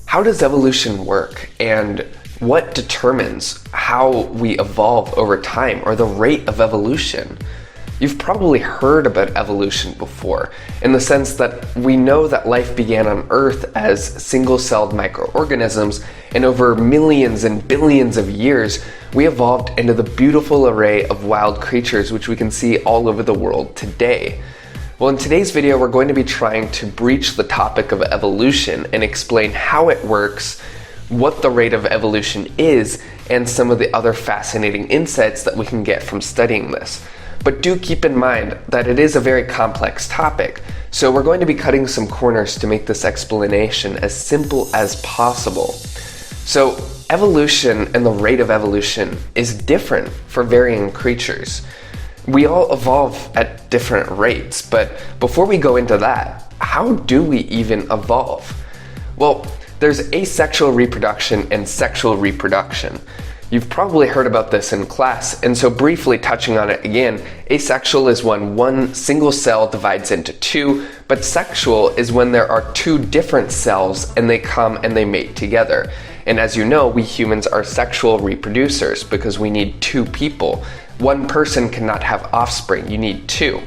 How does evolution work, and what determines how we evolve over time, or the rate of evolution? You've probably heard about evolution before, in the sense that we know that life began on Earth as single-celled microorganisms, and over millions and billions of years, we evolved into the beautiful array of wild creatures which we can see all over the world today. Well, in today's video, we're going to be trying to breach the topic of evolution and explain how it works, what the rate of evolution is, and some of the other fascinating insights that we can get from studying this. But do keep in mind that it is a very complex topic, so we're going to be cutting some corners to make this explanation as simple as possible. So, evolution and the rate of evolution is different for varying creatures. We all evolve at different rates, but before we go into that, how do we even evolve? Well, there's asexual reproduction and sexual reproduction. You've probably heard about this in class, and so briefly touching on it again, asexual is when one single cell divides into two, but sexual is when there are two different cells and they come and they mate together. And as you know, we humans are sexual reproducers because we need two people. One person cannot have offspring, you need two.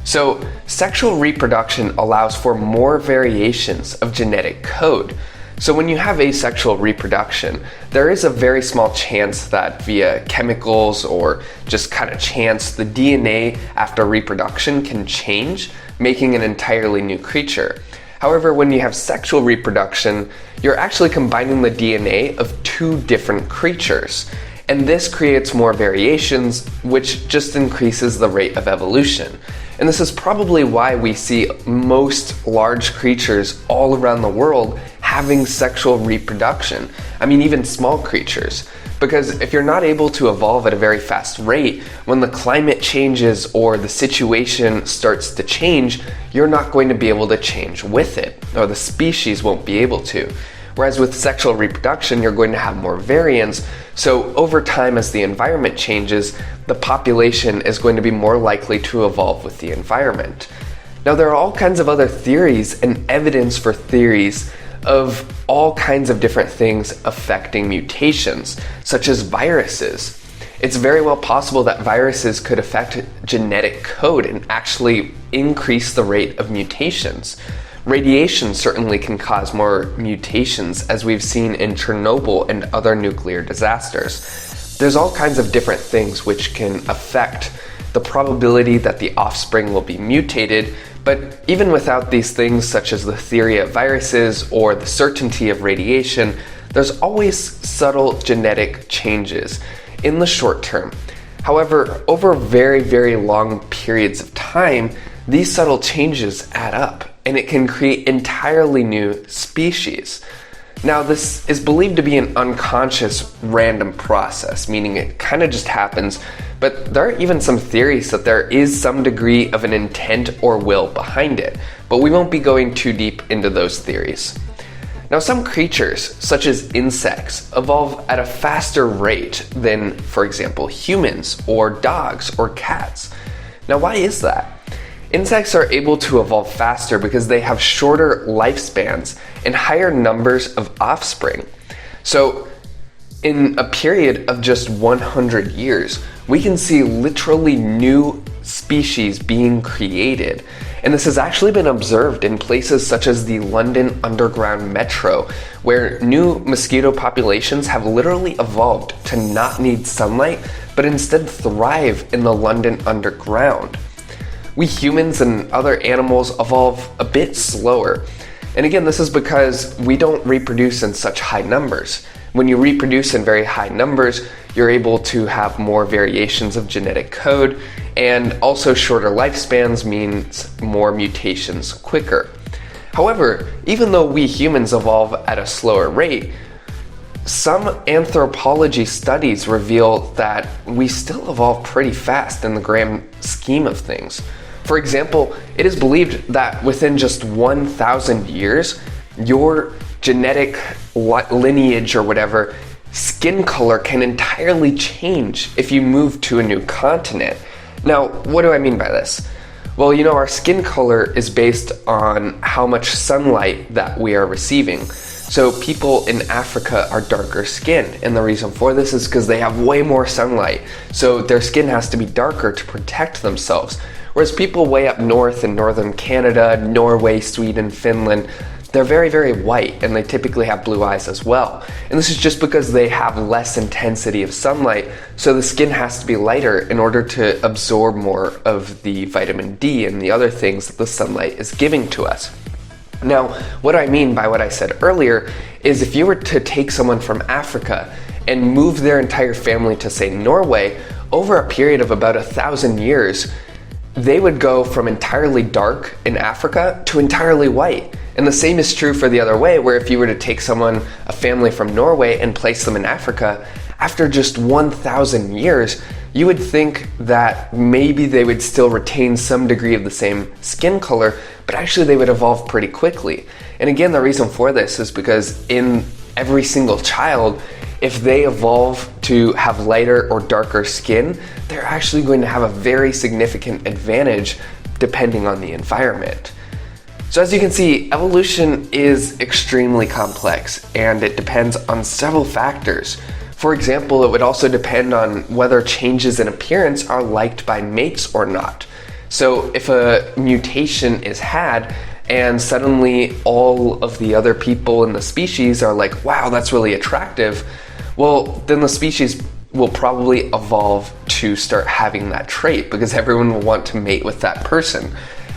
So sexual reproduction allows for more variations of genetic code. So when you have asexual reproduction, there is a very small chance that via chemicals or just kind of chance, the DNA after reproduction can change, making an entirely new creature. However, when you have sexual reproduction, you're actually combining the DNA of two different creatures. And this creates more variations, which just increases the rate of evolution. And this is probably why we see most large creatures all around the world having sexual reproduction. I mean, even small creatures. Because if you're not able to evolve at a very fast rate, when the climate changes or the situation starts to change, you're not going to be able to change with it, or the species won't be able to. Whereas with sexual reproduction, you're going to have more variance, so over time as the environment changes, the population is going to be more likely to evolve with the environment. Now there are all kinds of other theories and evidence for theories of all kinds of different things affecting mutations, such as viruses. It's very well possible that viruses could affect genetic code and actually increase the rate of mutations. Radiation certainly can cause more mutations, as we've seen in Chernobyl and other nuclear disasters. There's all kinds of different things which can affect the probability that the offspring will be mutated, but even without these things such as the theory of viruses or the certainty of radiation, there's always subtle genetic changes in the short term. However, over very, very long periods of time, these subtle changes add up, and it can create entirely new species. Now, this is believed to be an unconscious random process, meaning it kind of just happens, but there are even some theories that there is some degree of an intent or will behind it, but we won't be going too deep into those theories. Now, some creatures, such as insects, evolve at a faster rate than, for example, humans or dogs or cats. Now, why is that? Insects are able to evolve faster because they have shorter lifespans and higher numbers of offspring. So, in a period of just 100 years, we can see literally new species being created. And this has actually been observed in places such as the London Underground Metro, where new mosquito populations have literally evolved to not need sunlight, but instead thrive in the London Underground. We humans and other animals evolve a bit slower. And again, this is because we don't reproduce in such high numbers. When you reproduce in very high numbers, you're able to have more variations of genetic code, and also shorter lifespans means more mutations quicker. However, even though we humans evolve at a slower rate, some anthropology studies reveal that we still evolve pretty fast in the grand scheme of things. For example, it is believed that within just 1,000 years, your genetic lineage or whatever, skin color can entirely change if you move to a new continent. Now, what do I mean by this? Well, our skin color is based on how much sunlight that we are receiving. So people in Africa are darker skinned, and the reason for this is because they have way more sunlight. So their skin has to be darker to protect themselves. Whereas people way up north in northern Canada, Norway, Sweden, Finland, they're very, very white, and they typically have blue eyes as well. And this is just because they have less intensity of sunlight, so the skin has to be lighter in order to absorb more of the vitamin D and the other things that the sunlight is giving to us. Now, what I mean by what I said earlier is if you were to take someone from Africa and move their entire family to, say, Norway, over a period of about 1,000 years, they would go from entirely dark in Africa to entirely white. And the same is true for the other way, where if you were to take someone, a family from Norway, and place them in Africa, after just 1,000 years, you would think that maybe they would still retain some degree of the same skin color, but actually they would evolve pretty quickly. And again, the reason for this is because in every single child, if they evolve to have lighter or darker skin, they're actually going to have a very significant advantage depending on the environment. So as you can see, evolution is extremely complex and it depends on several factors. For example, it would also depend on whether changes in appearance are liked by mates or not. So if a mutation is had and suddenly all of the other people in the species are like, wow, that's really attractive, well, then the species will probably evolve to start having that trait because everyone will want to mate with that person.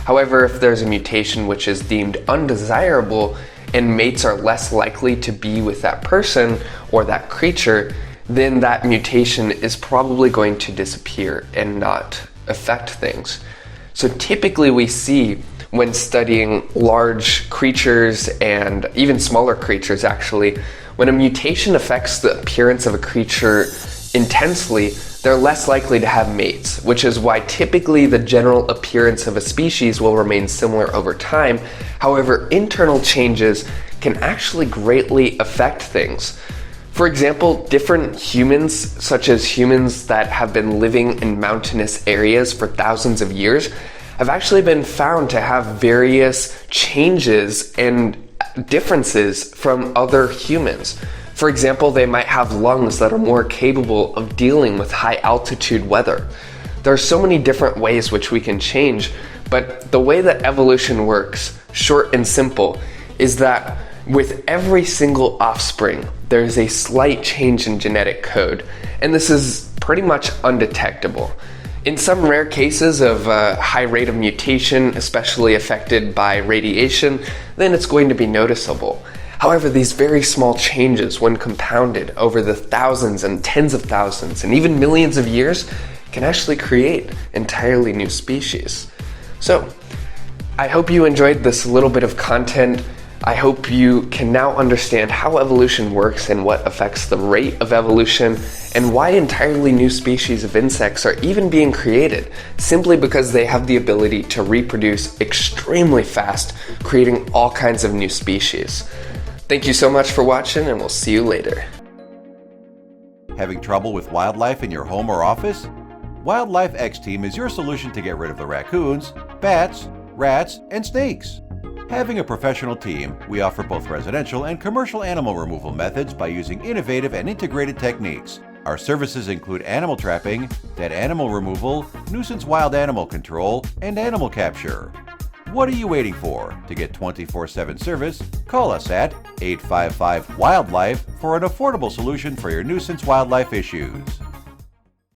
However, if there's a mutation which is deemed undesirable and mates are less likely to be with that person or that creature, then that mutation is probably going to disappear and not affect things. So typically we see when studying large creatures and even smaller creatures actually, when a mutation affects the appearance of a creature intensely, they're less likely to have mates, which is why typically the general appearance of a species will remain similar over time. However, internal changes can actually greatly affect things. For example, different humans, such as humans that have been living in mountainous areas for thousands of years, have actually been found to have various changes and differences from other humans. For example, they might have lungs that are more capable of dealing with high altitude weather. There are so many different ways which we can change, but the way that evolution works, short and simple, is that with every single offspring, there is a slight change in genetic code, and this is pretty much undetectable. In some rare cases of a high rate of mutation, especially affected by radiation, then it's going to be noticeable. However, these very small changes, when compounded over the thousands and tens of thousands and even millions of years, can actually create entirely new species. So, I hope you enjoyed this little bit of content. I hope you can now understand how evolution works and what affects the rate of evolution, and why entirely new species of insects are even being created, simply because they have the ability to reproduce extremely fast, creating all kinds of new species. Thank you so much for watching, and we'll see you later. Having trouble with wildlife in your home or office? Wildlife X-Team is your solution to get rid of the raccoons, bats, rats, and snakes. Having a professional team, we offer both residential and commercial animal removal methods by using innovative and integrated techniques. Our services include animal trapping, dead animal removal, nuisance wild animal control, and animal capture. What are you waiting for? To get 24/7 service, call us at 855-WILDLIFE for an affordable solution for your nuisance wildlife issues.